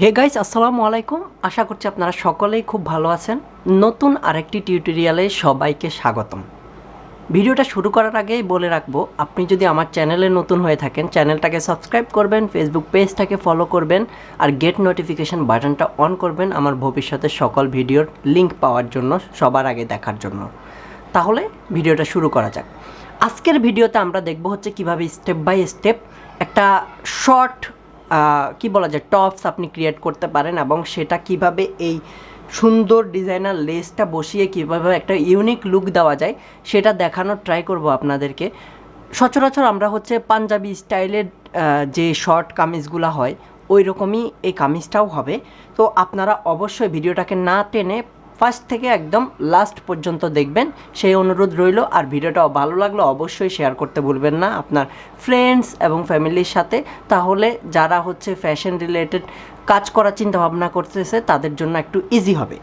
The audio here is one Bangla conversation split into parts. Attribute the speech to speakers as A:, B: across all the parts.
A: হে গাইস, আসসালামু আলাইকুম। আশা করছি আপনারা সকলেই খুব ভালো আছেন। নতুন আরেকটি টিউটোরিয়ালে সবাইকে স্বাগতম। ভিডিওটা শুরু করার আগেই বলে রাখবো, আপনি যদি আমার চ্যানেলে নতুন হয়ে থাকেন চ্যানেলটাকে সাবস্ক্রাইব করবেন, ফেসবুক পেজটাকে ফলো করবেন আর গেট নোটিফিকেশন বাটনটা অন করবেন আমার ভবিষ্যতের সকল ভিডিওর লিঙ্ক পাওয়ার জন্য, সবার আগে দেখার জন্য। তাহলে ভিডিওটা শুরু করা যাক। আজকের ভিডিওতে আমরা দেখব হচ্ছে কিভাবে স্টেপ বাই স্টেপ একটা শর্ট কি বলা যায় টপস আপনি ক্রিয়েট করতে পারেন এবং সেটা কিভাবে এই সুন্দর ডিজাইনার লেসটা বসিয়ে কিভাবে একটা ইউনিক লুক দেওয়া যায় সেটা দেখানোর ট্রাই করব আপনাদেরকে। সচরাচর আমরা হচ্ছে পাঞ্জাবি স্টাইলের যে শর্ট কামিজগুলো হয় ওই রকমই এই কামিজটাও হবে। তো আপনারা অবশ্যই ভিডিওটাকে না টেনে ফার্স্ট থেকে একদম লাস্ট পর্যন্ত দেখবেন, সেই অনুরোধ রইল। আর ভিডিওটাও ভালো লাগলে অবশ্যই শেয়ার করতে ভুলবেন না আপনার ফ্রেন্ডস এবং ফ্যামিলির সাথে, তাহলে যারা হচ্ছে ফ্যাশন রিলেটেড কাজ করার চিন্তাভাবনা করতেছে তাদের জন্য একটু ইজি হবে।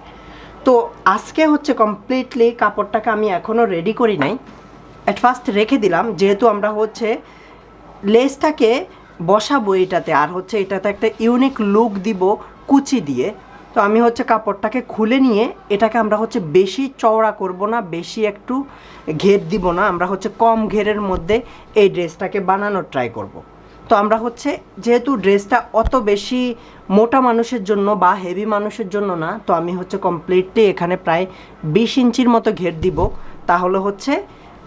A: তো আজকে হচ্ছে কমপ্লিটলি কাপড়টাকে আমি এখনও রেডি করি নাই, অ্যাট ফার্স্ট রেখে দিলাম, যেহেতু আমরা হচ্ছে লেসটাকে বসাবো এটাতে, আর হচ্ছে এটাতে একটা ইউনিক লুক দিব কুচি দিয়ে। তো আমি হচ্ছে কাপড়টাকে খুলে নিয়ে এটাকে আমরা হচ্ছে বেশি চওড়া করব না, বেশি একটু ঘের দিব না, আমরা হচ্ছে কম ঘেরের মধ্যে এই ড্রেসটাকে বানানোর ট্রাই করব। তো আমরা হচ্ছে যেহেতু ড্রেসটা অত বেশি মোটা মানুষের জন্য বা হেভি মানুষের জন্য না, তো আমি হচ্ছে কমপ্লিটলি এখানে প্রায় 20 ইঞ্চির মতো ঘের দিব। তাহলে হচ্ছে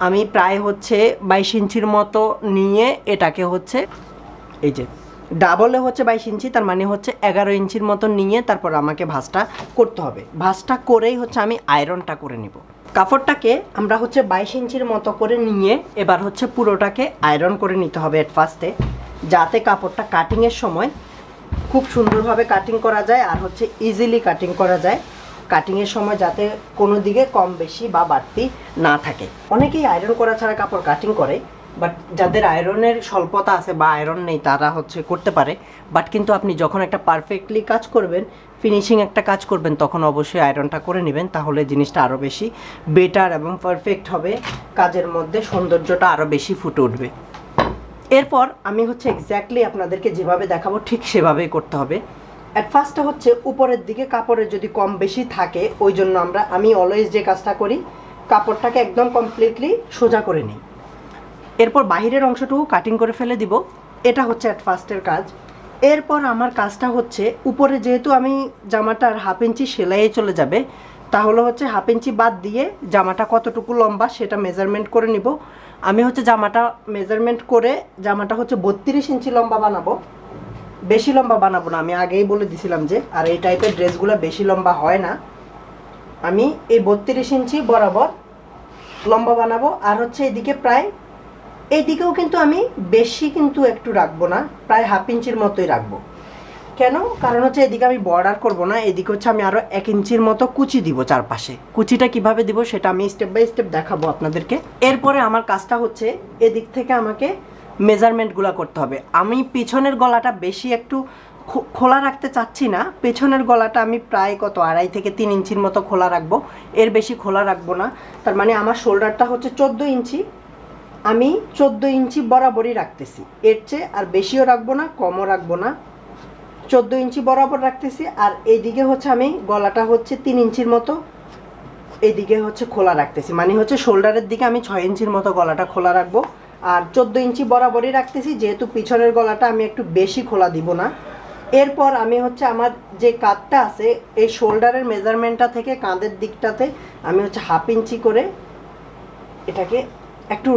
A: আমি প্রায় হচ্ছে 22 ইঞ্চির মতো নিয়ে এটাকে হচ্ছে এই যে ডাবলে হচ্ছে 22 ইঞ্চি, তার মানে হচ্ছে 11 ইঞ্চির মতো নিয়ে তারপর আমাকে ভাঁজটা করতে হবে। ভাঁজটা করেই হচ্ছে আমি আয়রনটা করে নিব। কাপড়টাকে আমরা হচ্ছে 22 ইঞ্চির মতো করে নিয়ে এবার হচ্ছে পুরোটাকে আয়রন করে নিতে হবে এট ফার্স্টে, যাতে কাপড়টা কাটিংয়ের সময় খুব সুন্দরভাবে কাটিং করা যায় আর হচ্ছে ইজিলি কাটিং করা যায়। কাটিংয়ের সময় যাতে কোনো দিকে কম বেশি বা বাড়তি না থাকে। অনেকেই আয়রন করা ছাড়া কাপড় কাটিং করে, বাট যাদের আয়রনের স্বল্পতা আছে বা আয়রন নেই তারা হচ্ছে করতে পারে। বাট কিন্তু আপনি যখন একটা পারফেক্টলি কাজ করবেন, ফিনিশিং একটা কাজ করবেন, তখন অবশ্যই আয়রনটা করে নেবেন, তাহলে জিনিসটা আরও বেশি বেটার এবং পারফেক্ট হবে, কাজের মধ্যে সৌন্দর্যটা আরও বেশি ফুটে উঠবে। এরপর আমি হচ্ছে এক্স্যাক্টলি আপনাদেরকে যেভাবে দেখাবো ঠিক সেভাবেই করতে হবে। অ্যাট ফার্স্টে হচ্ছে উপরের দিকে কাপড়ের যদি কম বেশি থাকে, ওই জন্য আমি অলওয়েজ যে কাজটা করি, কাপড়টাকে একদম কমপ্লিটলি সোজা করে নিই, এরপর বাহিরের অংশটুকু কাটিং করে ফেলে দিব। এটা হচ্ছে অ্যাট ফার্স্টের কাজ। এরপর আমার কাজটা হচ্ছে উপরে যেহেতু আমি জামাটার 1/2 ইঞ্চি সেলাইয়ে চলে যাবে, তাহলে হচ্ছে 1/2 ইঞ্চি বাদ দিয়ে জামাটা কতটুকু লম্বা সেটা মেজারমেন্ট করে নিব। আমি হচ্ছে জামাটা মেজারমেন্ট করে জামাটা হচ্ছে 32 ইঞ্চি লম্বা বানাবো, বেশি লম্বা বানাবো না। আমি আগেই বলে দিছিলাম যে আর এই টাইপের ড্রেসগুলো বেশি লম্বা হয় না। আমি এই 32 ইঞ্চি বরাবর লম্বা বানাবো। আর হচ্ছে এদিকে প্রায় এইদিকেও কিন্তু আমি বেশি কিন্তু একটু রাখবো না, প্রায় 1/2 ইঞ্চির মতোই রাখবো। কেন? কারণ হচ্ছে এদিকে আমি বর্ডার করব না, এদিকে হচ্ছে আমি আরও 1 ইঞ্চির মতো কুচি দিব চারপাশে। কুচিটা কিভাবে দিব সেটা আমি স্টেপ বাই স্টেপ দেখাবো আপনাদেরকে। এরপরে আমার কাজটা হচ্ছে এদিক থেকে আমাকে মেজারমেন্টগুলো করতে হবে। আমি পিছনের গলাটা বেশি একটু খোলা রাখতে চাচ্ছি না, পেছনের গলাটা আমি প্রায় 2.5 থেকে 3 ইঞ্চির মতো খোলা রাখবো, এর বেশি খোলা রাখবো না। তার মানে আমার শোল্ডারটা হচ্ছে 14 ইঞ্চি, আমি 14 ইঞ্চি বরাবরই রাখতেছি, এর চেয়ে আর বেশিও রাখবো না কমও রাখবো না, 14 ইঞ্চি বরাবর রাখতেছি। আর এইদিকে হচ্ছে আমি গলাটা হচ্ছে 3 ইঞ্চির মতো এইদিকে হচ্ছে খোলা রাখতেছি, মানে হচ্ছে শোল্ডারের দিকে আমি 6 ইঞ্চির মতো গলাটা খোলা রাখবো। আর 14 ইঞ্চি বরাবরই রাখতেছি, যেহেতু পিছনের গলাটা আমি একটু বেশি খোলা দিব না। এরপর আমি হচ্ছে আমার যে কাঁধটা আছে এই শোল্ডারের মেজারমেন্টটা থেকে কাঁধের দিকটাতে আমি হচ্ছে 1/2 ইঞ্চি করে এটাকে একটু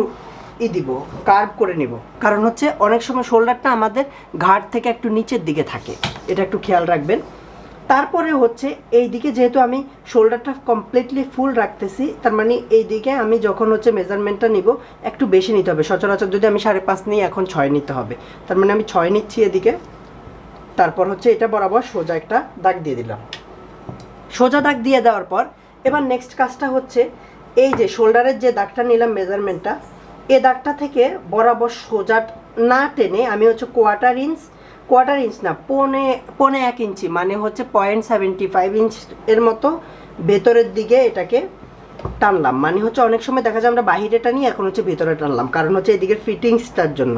A: দিব, কার্ভ করে নিব। কারণ হচ্ছে অনেক সময় শোল্ডারটা আমাদের ঘাড় থেকে একটু নিচের দিকে থাকে, এটা একটু খেয়াল রাখবেন। তারপরে হচ্ছে এই দিকে যেহেতু আমি শোল্ডারটা কমপ্লিটলি ফুল রাখতেছি, তার মানে এই দিকে আমি যখন হচ্ছে মেজারমেন্টটা নিব একটু বেশি নিতে হবে। সচরাচর যদি আমি 5.5 নিই, এখন 6 নিতে হবে। তার মানে আমি 6 নিচ্ছি এদিকে। তারপর হচ্ছে এটা বরাবর সোজা একটা দাগ দিয়ে দিলাম। সোজা দাগ দিয়ে দেওয়ার পর এবার নেক্সট কাজটা হচ্ছে এই যে শোল্ডারের যে দাগটা নিলাম মেজারমেন্টটা, এই দাগটা থেকে বরাবর সোজা না টেনে আমি হচ্ছে কোয়ার্টার ইঞ্চ না, পৌনে 1 ইঞ্চি, মানে হচ্ছে 0.75 ইঞ্চ এর মতো ভেতরের দিকে এটাকে টানলাম, মানে হচ্ছে অনেক সময় দেখা যায় আমরা বাইরে টানি, এখন হচ্ছে ভিতরে টানলাম, কারণ হচ্ছে এদিকে ফিটিংসটার জন্য।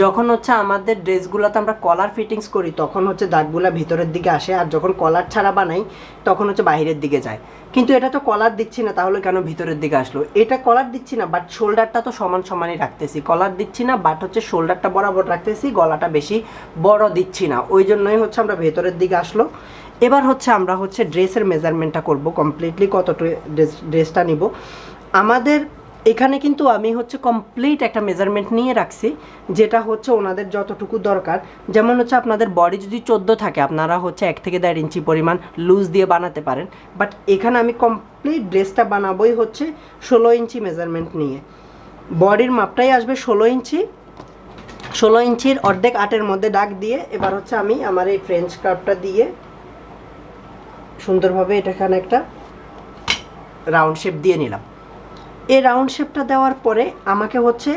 A: যখন হচ্ছে আমাদের ড্রেসগুলোতে আমরা কলার ফিটিংস করি তখন হচ্ছে দাগগুলো ভিতরের দিকে আসে, আর যখন কলার ছাড়া বানাই তখন হচ্ছে বাইরের দিকে যায়। কিন্তু এটা তো কলার দিচ্ছি না, তাহলে কেন ভিতরের দিকে আসলো? এটা কলার দিচ্ছি না, বাট শোল্ডারটা তো সমান সমানই রাখতেছি। কলার দিচ্ছি না, বাট হচ্ছে শোল্ডারটা বরাবর রাখতেছি, গলাটা বেশি বড় দিচ্ছি না, ওই জন্যই হচ্ছে আমরা ভেতরের দিকে আসলো। এবার হচ্ছে আমরা হচ্ছে ড্রেসের মেজারমেন্টটা করব, কমপ্লিটলি কতটুকু ড্রেসটা নিব আমাদের। এখানে কিন্তু আমি হচ্ছে কমপ্লিট একটা মেজারমেন্ট নিয়ে রাখছি, যেটা হচ্ছে ওনাদের যতটুকু দরকার। যেমন হচ্ছে আপনাদের বডি যদি 14 থাকে, আপনারা হচ্ছে 1 থেকে 1.5 ইঞ্চি পরিমাণ লুজ দিয়ে বানাতে পারেন, বাট এখানে আমি কমপ্লিট ড্রেসটা বানাবোই হচ্ছে 16 ইঞ্চি মেজারমেন্ট নিয়ে। বডির মাপটাই আসবে 16 ইঞ্চি। 16 ইঞ্চির অর্ধেক 8-এর মধ্যে দাগ দিয়ে এবার হচ্ছে আমি আমার এই ফ্রেঞ্চ কার্ভটা দিয়ে সুন্দরভাবে এটাখানে একটা রাউন্ড শেপ দিয়ে নিলাম। এই রাউন্ড শেপটা দেওয়ার পরে আমাকে হচ্ছে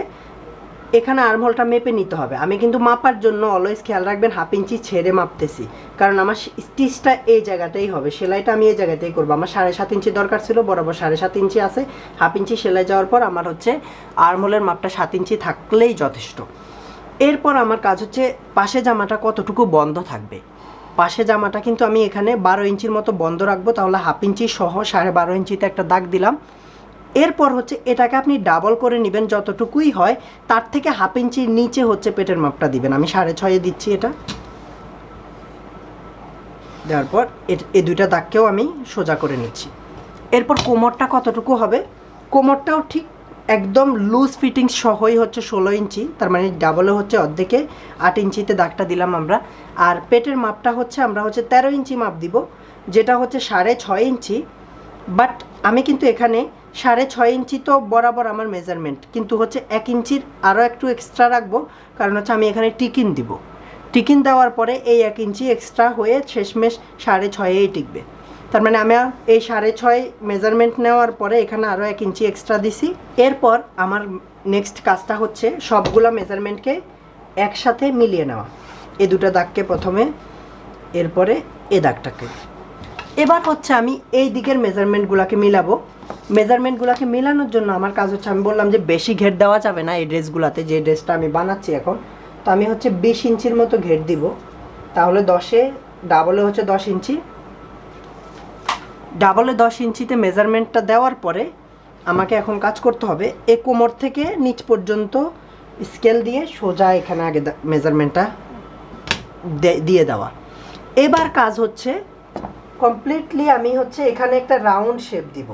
A: এখানে আর্মহোলটা মেপে নিতে হবে। আমি কিন্তু মাপার জন্য অলওয়েজ খেয়াল রাখবেন 1/2 ইঞ্চি ছেড়ে মাপতেছি, কারণ আমার স্টিচটা এই জায়গাটাই হবে, সেলাইটা আমি এই জায়গাতেই করবো। আমার 7.5 ইঞ্চি দরকার ছিল, বরাবর 7.5 ইঞ্চি আছে। 1/2 ইঞ্চি সেলাই যাওয়ার পর আমার হচ্ছে আর্মহোলের মাপটা 7 ইঞ্চি থাকলেই যথেষ্ট। এরপর আমার কাজ হচ্ছে পাশে জামাটা কতটুকু বন্ধ থাকবে। পাশে জামাটা কিন্তু আমি এখানে 12 ইঞ্চির মতো বন্ধ রাখবো, তাহলে 1/2 ইঞ্চি সহ 12.5 ইঞ্চিতে একটা দাগ দিলাম। এরপর হচ্ছে এটাকে আপনি ডাবল করে নেবেন, যতটুকুই হয় তার থেকে 1/2 ইঞ্চির নিচে হচ্ছে পেটের মাপটা দিবেন। আমি 6.5 দিচ্ছি এটা। দেওয়ার পর এই দুইটা দাগকেও আমি সোজা করে নিচ্ছি। এরপর কোমরটা কতটুকু হবে, কোমরটাও ঠিক একদম লুজ ফিটিংস সহই হচ্ছে 16 ইঞ্চি, তার মানে ডাবলে হচ্ছে অর্ধেকে 8 ইঞ্চিতে দাগটা দিলাম আমরা। আর পেটের মাপটা হচ্ছে আমরা হচ্ছে 13 ইঞ্চি মাপ দিব, যেটা হচ্ছে 6.5 ইঞ্চি। বাট আমি কিন্তু এখানে 6.5 ইঞ্চি তো বরাবর আমার মেজারমেন্ট, কিন্তু হচ্ছে 1 ইঞ্চির আরও একটু এক্সট্রা রাখবো, কারণ হচ্ছে আমি এখানে টিকিন দিব। টিকিন দেওয়ার পরে এই 1 ইঞ্চি এক্সট্রা হয়ে শেষমেশ 6.5-এই টিকবে। তার মানে আমি এই 6.5 মেজারমেন্ট নেওয়ার পরে এখানে আরও 1 ইঞ্চি এক্সট্রা দিছি। এরপর আমার নেক্সট কাজটা হচ্ছে সবগুলো মেজারমেন্টকে একসাথে মিলিয়ে নেওয়া। এই দুটো দাগকে প্রথমে, এরপরে এ দাগটাকে। এবার হচ্ছে আমি এই দিকের মেজারমেন্টগুলোকে মিলাবো। মেজারমেন্টগুলোকে মেলানোর জন্য আমার কাজ হচ্ছে, আমি বললাম যে বেশি ঘের দেওয়া যাবে না এই ড্রেসগুলোতে, যে ড্রেসটা আমি বানাচ্ছি এখন। তো আমি হচ্ছে 20 ইঞ্চির মতো ঘের দিব, তাহলে 10-এ ডাবলে হচ্ছে 10 ইঞ্চি। ডাবলে 10 ইঞ্চিতে মেজারমেন্টটা দেওয়ার পরে আমাকে এখন কাজ করতে হবে এই কোমর থেকে নিচ পর্যন্ত স্কেল দিয়ে সোজা এখানে আগে মেজারমেন্টটা দিয়ে দেওয়া। এবার কাজ হচ্ছে কমপ্লিটলি আমি হচ্ছে এখানে একটা রাউন্ড শেপ দিব।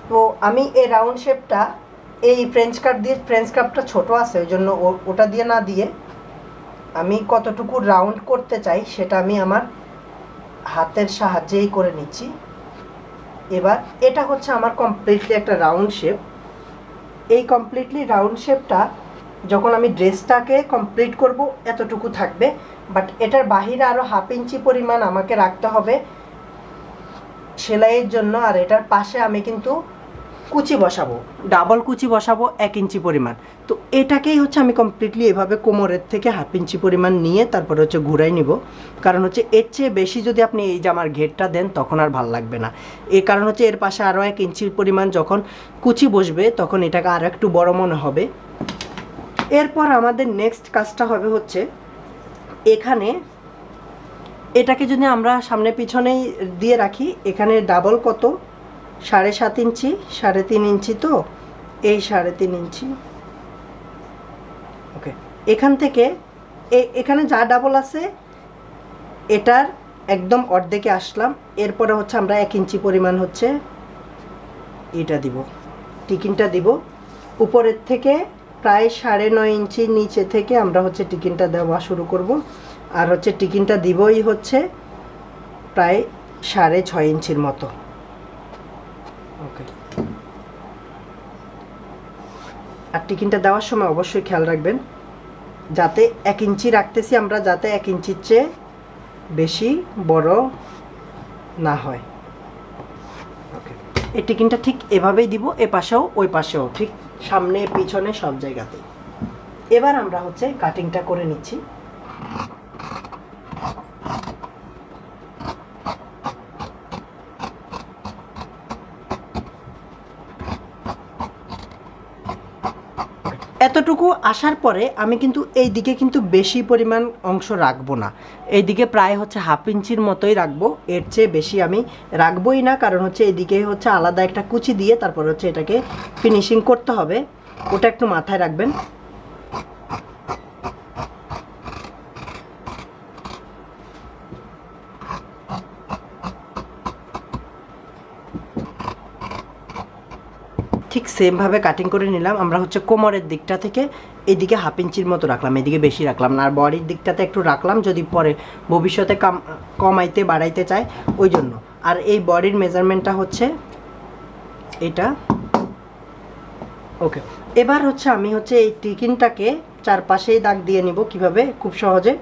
A: তো আমি এই রাউন্ড শেপটা এই ফ্রেঞ্চ কাট দিয়ে, ফ্রেঞ্চ কাটটা ছোট আছে ওই জন্য ওটা দিয়ে না দিয়ে আমি কতটুকু রাউন্ড করতে চাই সেটা আমি আমার হাতের সাহায্যেই করে নিচ্ছি। এবার এটা হচ্ছে আমার কমপ্লিটলি একটা রাউন্ড শেপ। এই কমপ্লিটলি রাউন্ড শেপটা যখন আমি ড্রেসটাকে কমপ্লিট করব এতটুকু থাকবে, বাট এটার বাহিরে আরও 1/2 ইঞ্চি পরিমাণ আমাকে রাখতে হবে সেলাইয়ের জন্য। আর এটার পাশে আমি কিন্তু কুচি বসাবো, ডাবল কুচি বসাবো 1 ইঞ্চি পরিমাণ। তো এটাকেই হচ্ছে আমি কমপ্লিটলি এভাবে কোমরের থেকে 1/2 ইঞ্চি পরিমাণ নিয়ে তারপরে হচ্ছে ঘুরাই নিব, কারণ হচ্ছে এর চেয়ে বেশি যদি আপনি এই জামার ঘেরটা দেন তখন আর ভাল লাগবে না। এই কারণ হচ্ছে এর পাশে আরও 1 ইঞ্চির পরিমাণ যখন কুচি বসবে তখন এটাকে আরও একটু বড় মনে হবে। এরপর আমাদের নেক্সট কাজটা হবে হচ্ছে এখানে এটাকে যদি আমরা সামনে পিছনেই দিয়ে রাখি, এখানে ডাবল কত 7.5 ইঞ্চি, 3.5 ইঞ্চি, তো এই 3.5 ইঞ্চি। ওকে, এখান থেকে এখানে যা ডাবল আছে এটার একদম অর্ধেকে আসলাম। এরপরে হচ্ছে আমরা 1 ইঞ্চি পরিমাণ হচ্ছে এটা দিব, টিকিনটা দিব। উপরের থেকে প্রায় 9.5 ইঞ্চির নিচে থেকে আমরা হচ্ছে টিকিনটা দেওয়া শুরু করব। আর হচ্ছে টিকিনটা দিবই হচ্ছে প্রায় 6.5 ইঞ্চির মতো। ওকে, আর টিকিনটা দেওয়ার সময় অবশ্যই খেয়াল রাখবেন যাতে 1 ইঞ্চি রাখতেছি আমরা, যাতে 1 ইঞ্চির চেয়ে বেশি বড় না হয়। ওকে, এই টিকিনটা ঠিক এভাবেই দিব, এ পাশেও ওই পাশেও, ঠিক সামনে পিছনে সব জায়গাতেই। এবার আমরা হচ্ছে কাটিংটা করে নিচ্ছি। এতটুকু আসার পরে আমি কিন্তু এই দিকে কিন্তু বেশি পরিমাণ অংশ রাখবো না, এই দিকে প্রায় হচ্ছে 1/2 ইঞ্চির মতোই রাখবো, এর চেয়ে বেশি আমি রাখবোই না। কারণ হচ্ছে এদিকে হচ্ছে আলাদা একটা কুচি দিয়ে তারপর হচ্ছে এটাকে ফিনিশিং করতে হবে, ওটা একটু মাথায় রাখবেন। ঠিক সেমভাবে কাটিং করে নিলাম। আমরা হচ্ছে কোমরের দিকটা থেকে এদিকে 1/2 ইঞ্চির মতো রাখলাম, এদিকে বেশি রাখলাম না, আর বডির দিকটাতে একটু রাখলাম যদি পরে ভবিষ্যতে কমাইতে বাড়াইতে চায় ওই জন্য। আর এই বডির মেজারমেন্টটা হচ্ছে এটা। ওকে, এবার হচ্ছে আমি হচ্ছে এই টিকিনটাকে চারপাশেই দাগ দিয়ে নিব। কিভাবে? খুব সহজে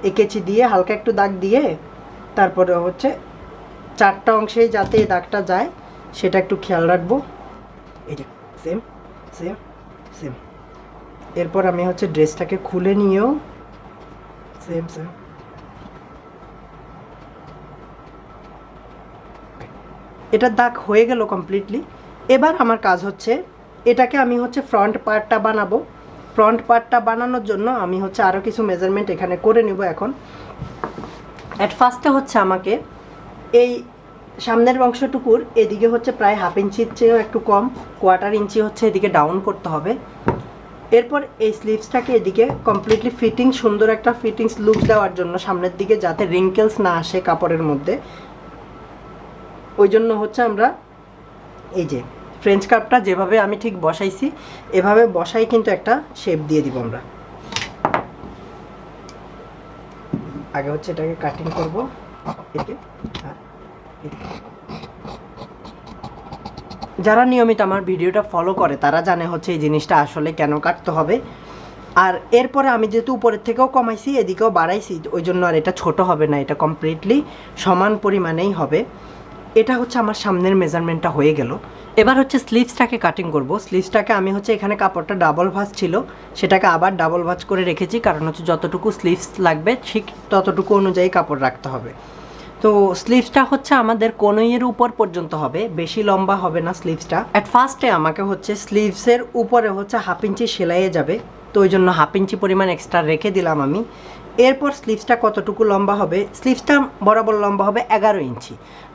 A: এই কেচি দিয়ে হালকা একটু দাগ দিয়ে তারপরে হচ্ছে 4টা অংশেই যাতে এই দাগটা যায় সেটা একটু খেয়াল রাখবো। এই যে সেম সেম সেম। এরপর আমি হচ্ছে ড্রেসটাকে খুলে নিয়েও সেম সেম। এটা দাগ হয়ে গেল কমপ্লিটলি। এবার আমার কাজ হচ্ছে এটাকে আমি হচ্ছে ফ্রন্ট পার্টটা বানাবো। ফ্রন্ট পার্টটা বানানোর জন্য আমি হচ্ছে আরও কিছু মেজারমেন্ট এখানে করে নিব। এখন অ্যাট ফার্স্টে হচ্ছে আমাকে এই সামনের অংশটুকুর এদিকে হচ্ছে প্রায় 1/2 ইঞ্চির চেয়েও একটু কম, 1/4 ইঞ্চি হচ্ছে এদিকে ডাউন করতে হবে। এরপর এই স্লিভসটাকে এদিকে কমপ্লিটলি ফিটিং, সুন্দর একটা ফিটিংস লুক দেওয়ার জন্য সামনের দিকে যাতে রিঙ্কেলস না আসে কাপড়ের মধ্যে, ওই জন্য হচ্ছে আমরা এই যে ফ্রেঞ্চ কার্ভটা যেভাবে আমি ঠিক বসাইছি এভাবে বসাই কিন্তু একটা শেপ দিয়ে দিব আমরা। আগে হচ্ছে এটাকে কাটিং করব। যারা নিয়মিত আমার ভিডিওটা ফলো করে তারা জানে হচ্ছে এই জিনিসটা আসলে কেন কাটতে হবে। আর এরপরে আমি যেহেতু উপরের থেকেও কমাইছি এদিকেও বাড়াইছি ওই জন্য আর এটা ছোট হবে না, এটা কমপ্লিটলি সমান পরিমাণেই হবে। এটা হচ্ছে আমার সামনের মেজারমেন্টটা হয়ে গেল। এবার হচ্ছে স্লিভসটাকে কাটিং করব। স্লিভসটাকে আমি হচ্ছে এখানে কাপড়টা ডাবল ভাঁজ ছিল সেটাকে আবার ডাবল ভাঁজ করে রেখেছি, কারণ হচ্ছে যতটুকু স্লিভস লাগবে ঠিক ততটুকু অনুযায়ী কাপড় রাখতে হবে। তো স্লিভসটা হচ্ছে আমাদের কোনইয়ের উপর পর্যন্ত হবে, বেশি লম্বা হবে না স্লিভসটা। অ্যাট ফার্স্টে আমাকে হচ্ছে স্লিভসের উপরে হচ্ছে 1/2 ইঞ্চি সেলাইয়ে যাবে, তো ওই জন্য 1/2 ইঞ্চি পরিমাণ এক্সট্রা রেখে দিলাম আমি। এরপর স্লিভসটা কতটুকু লম্বা হবে, স্লিভসটা বরাবর লম্বা হবে 11 ইঞ্চি,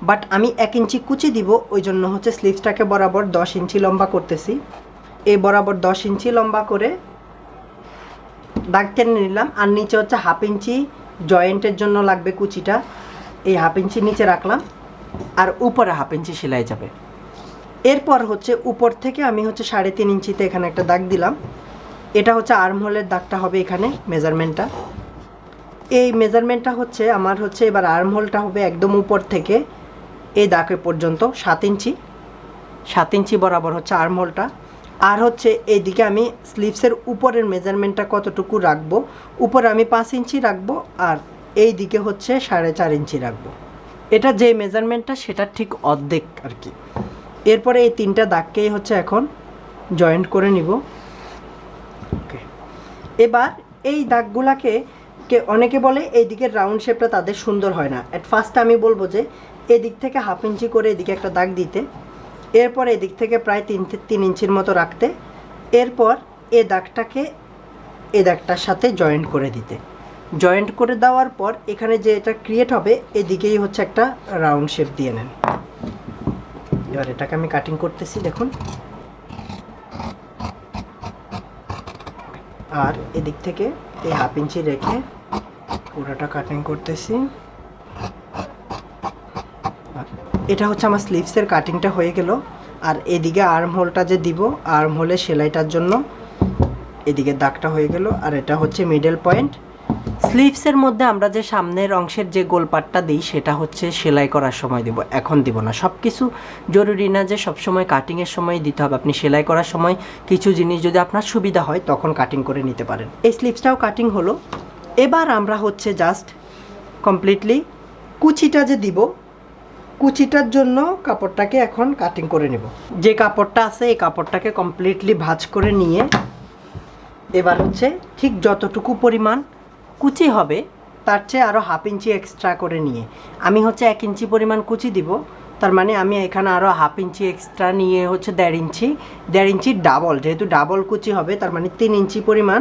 A: বাট আমি 1 ইঞ্চি কুচি দিব ওই জন্য হচ্ছে স্লিভসটাকে বরাবর 10 ইঞ্চি লম্বা করতেছি। এই বরাবর 10 ইঞ্চি লম্বা করে দাগ টেনে নিলাম। আর নিচে হচ্ছে 1/2 ইঞ্চি জয়েন্টের জন্য লাগবে কুচিটা, এই 1/2 ইঞ্চি নিচে রাখলাম আর উপরে 1/2 ইঞ্চি সেলাই যাবে। এরপর হচ্ছে উপর থেকে আমি হচ্ছে 3.5 ইঞ্চিতে এখানে একটা দাগ দিলাম, এটা হচ্ছে আর্মহোলের দাগটা হবে এখানে মেজারমেন্টটা। এই মেজারমেন্টটা হচ্ছে আমার হচ্ছে এবার আর্মহোলটা হবে একদম উপর থেকে এই দাগে পর্যন্ত 7 ইঞ্চি, 7 ইঞ্চি বরাবর হচ্ছে আর্মহোলটা। আর হচ্ছে এইদিকে আমি স্লিভসের উপরের মেজারমেন্টটা কতটুকু রাখবো, উপরে আমি 5 ইঞ্চি রাখবো আর এই দিকে হচ্ছে 4.5 ইঞ্চি রাখবো। এটা যে মেজারমেন্টটা সেটা ঠিক অর্ধেক আর কি। এরপরে এই 3টা দাগকেই হচ্ছে এখন জয়েন্ট করে নিব। ওকে, এবার এই দাগগুলাকে অনেকে বলে এই দিকের রাউন্ড শেপটা তাদের সুন্দর হয় না। অ্যাট ফার্স্ট আমি বলবো যে এদিক থেকে 1/2 ইঞ্চি করে এদিকে একটা দাগ দিতে, এরপর এদিক থেকে প্রায় 3 ইঞ্চির মতো রাখতে, এরপর এই দাগটাকে এই দাগটার সাথে জয়েন্ট করে দিতে। জয়েন্ট করে দেওয়ার পর এখানে যে এটা ক্রিয়েট হবে এদিকেই হচ্ছে একটা রাউন্ড শেপ দিয়ে নেন। এবার এটাকে আমি কাটিং করতেছি দেখুন। আর এদিক থেকে এই 1/2 ইঞ্চি রেখে পুরোটা কাটিং করতেছি। এটা হচ্ছে আমার স্লিভসের কাটিংটা হয়ে গেল। আর এদিকে আর্ম হোলটা যে দিব, আর্ম হোলে সেলাইটার জন্য এদিকে দাগটা হয়ে গেল। আর এটা হচ্ছে মিডল পয়েন্ট। স্লিভসের মধ্যে আমরা যে সামনের অংশের যে গোলপাটটা দিই সেটা হচ্ছে সেলাই করার সময় দিব, এখন দিব না। সব কিছু জরুরি না যে সবসময় কাটিংয়ের সময় দিতে হবে, আপনি সেলাই করার সময় কিছু জিনিস যদি আপনার সুবিধা হয় তখন কাটিং করে নিতে পারেন। এই স্লিভসটাও কাটিং হলো। এবার আমরা হচ্ছে জাস্ট কমপ্লিটলি কুচিটা যে দিব, কুচিটার জন্য কাপড়টাকে এখন কাটিং করে নেব। যে কাপড়টা আছে এই কাপড়টাকে কমপ্লিটলি ভাঁজ করে নিয়ে এবার হচ্ছে ঠিক যতটুকু পরিমাণ কুচি হবে তার চেয়ে আরও 1/2 ইঞ্চি এক্সট্রা করে নিয়ে আমি হচ্ছে 1 ইঞ্চি পরিমাণ কুচি দিব। তার মানে আমি এখানে আরও 1/2 ইঞ্চি এক্সট্রা নিয়ে হচ্ছে 1.5 ইঞ্চি ডাবল, যেহেতু ডাবল কুচি হবে তার মানে 3 ইঞ্চি পরিমাণ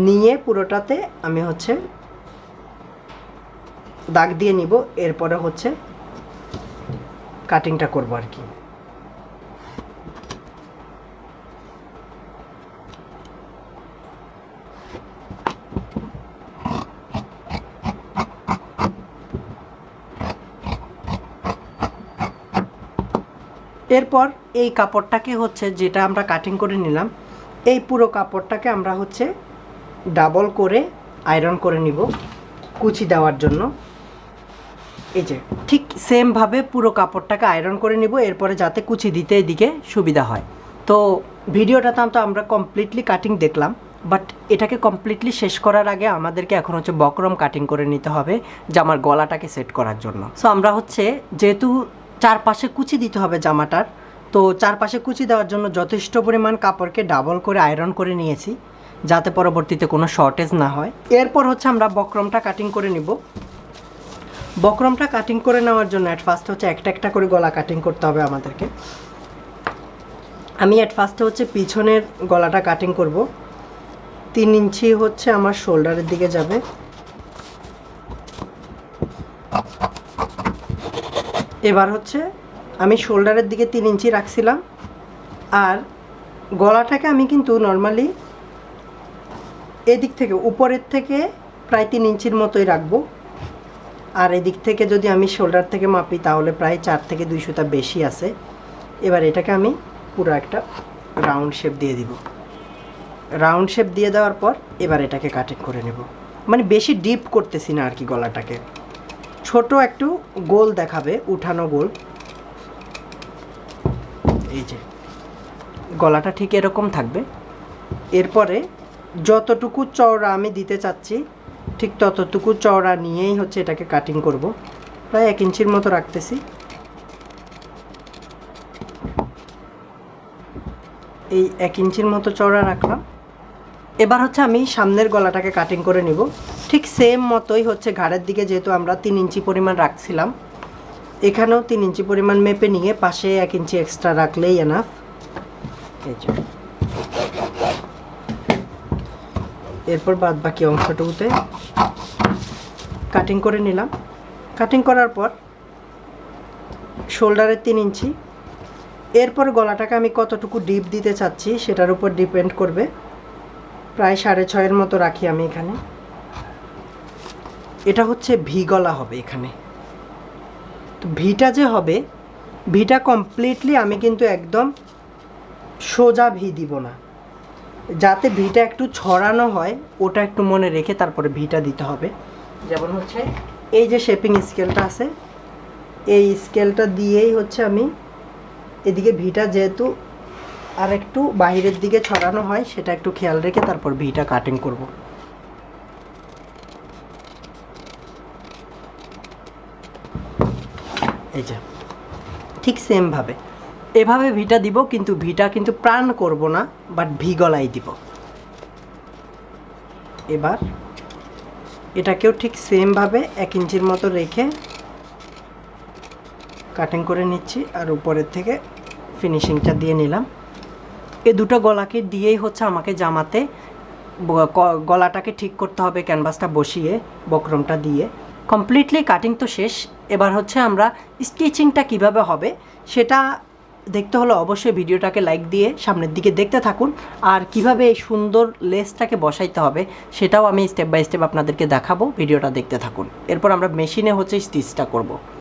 A: নিয়ে পুরোটাতে আমি হচ্ছে দাগ দিয়ে নিব। এরপরে হচ্ছে কাটিংটা করব আর কি। এরপর এই কাপড়টাকে হচ্ছে যেটা আমরা কাটিং করে নিলাম, এই পুরো কাপড়টাকে আমরা হচ্ছে ডাবল করে আয়রন করে নিব কুচি দেওয়ার জন্য। এই যে ঠিক সেমভাবে পুরো কাপড়টাকে আয়রন করে নিব, এরপরে যাতে কুচি দিতে এদিকে সুবিধা হয়। তো ভিডিওটাতে তো আমরা কমপ্লিটলি কাটিং দেখলাম, বাট এটাকে কমপ্লিটলি শেষ করার আগে আমাদেরকে এখন হচ্ছে বক্রম কাটিং করে নিতে হবে জামার গলাটাকে সেট করার জন্য। সো আমরা হচ্ছে যেহেতু চারপাশে কুচি দিতে হবে জামাটার, তো চারপাশে কুচি দেওয়ার জন্য যথেষ্ট পরিমাণ কাপড়কে ডাবল করে আয়রন করে নিয়েছি যাতে পরবর্তীতে কোনো শর্টেজ না হয়। এরপর হচ্ছে আমরা বক্রমটা কাটিং করে নিব। বক্রমটা কাটিং করে নেওয়ার জন্য অ্যাট ফার্স্ট হচ্ছে একটা একটা করে গলা কাটিং করতে হবে আমাদেরকে। আমি অ্যাট ফার্স্টে হচ্ছে পিছনের গলাটা কাটিং করব। 3 ইঞ্চি হচ্ছে আমার শোল্ডারের দিকে যাবে। এবার হচ্ছে আমি শোল্ডারের দিকে 3 ইঞ্চি রাখছিলাম, আর গলাটাকে আমি কিন্তু নর্মালি এদিক থেকে উপরের থেকে প্রায় 3 ইঞ্চির মতোই রাখবো, আর এদিক থেকে যদি আমি শোল্ডার থেকে মাপি তাহলে প্রায় 4 থেকে 2 সুতা বেশি আছে। এবার এটাকে আমি পুরো একটা রাউন্ড শেপ দিয়ে দিব। রাউন্ড শেপ দিয়ে দেওয়ার পর এবার এটাকে কাটিং করে নেব। মানে বেশি ডিপ করতেছি না আর কি, গলাটাকে ছোট একটু গোল দেখাবে, উঠানো গোল। এই যে গলাটা ঠিক এরকম থাকবে। এরপরে যতটুকু চওড়া আমি দিতে চাচ্ছি ঠিক ততটুকু চওড়া নিয়েই হচ্ছে এটাকে কাটিং করব। প্রায় 1 ইঞ্চির মতো রাখতেছি। এই 1 ইঞ্চির মতো চওড়া রাখলাম। এবার হচ্ছে আমি সামনের গলাটাকে কাটিং করে নিব। ঠিক সেম মতোই হচ্ছে ঘাড়ের দিকে যেহেতু আমরা 3 ইঞ্চি পরিমাণ রাখছিলাম, এখানেও 3 ইঞ্চি পরিমাণ মেপে নিয়ে পাশে 1 ইঞ্চি এক্সট্রা রাখলেই এনাফ। এই যে এরপর বাদ বাকি অংশটুকুতে কাটিং করে নিলাম। কাটিং করার পর শোল্ডারের 3 ইঞ্চি। এরপর গলাটাকে আমি কতটুকু ডিপ দিতে চাচ্ছি সেটার উপর ডিপেন্ড করবে। প্রায় 6.5 মতো রাখি আমি এখানে। এটা হচ্ছে ভি গলা হবে এখানে। তো ভিটা যে হবে, ভিটা কমপ্লিটলি আমি কিন্তু একদম সোজা ভি দিব না, যাতে ভিটা একটু ছড়ানো হয় ওটা একটু মনে রেখে তারপরে ভিটা দিতে হবে। যেমন হচ্ছে এই যে শেপিং স্কেলটা আছে, এই স্কেলটা দিয়েই হচ্ছে আমি এদিকে ভিটা যেহেতু আর একটু বাইরের দিকে ছড়ানো হয় সেটা একটু খেয়াল রেখে তারপর ভিটা কাটিং করব। এই যে ঠিক সেমভাবে এভাবে ভিটা দিব, কিন্তু ভিটা কিন্তু প্রাণ করব না, বাট ভি গলাই দিব। এবার এটাকেও ঠিক সেমভাবে 1 ইঞ্চির মতো রেখে কাটিং করে নিচ্ছি, আর উপরের থেকে ফিনিশিংটা দিয়ে নিলাম। এই দুটো গলাকে দিয়েই হচ্ছে আমাকে জামাতে গলাটাকে ঠিক করতে হবে, ক্যানভাসটা বসিয়ে বক্রমটা দিয়ে। কমপ্লিটলি কাটিং তো শেষ। এবার হচ্ছে আমরা স্টিচিংটা কিভাবে হবে সেটা দেখতে হলে অবশ্যই ভিডিওটাকে লাইক দিয়ে সামনের দিকে দেখতে থাকুন, আর কিভাবে এই সুন্দর লেসটাকে বসাইতে হবে সেটাও আমি স্টেপ বাই স্টেপ আপনাদেরকে দেখাবো। ভিডিওটা দেখতে থাকুন। এরপর আমরা মেশিনে হচ্ছে স্টিচটা করব।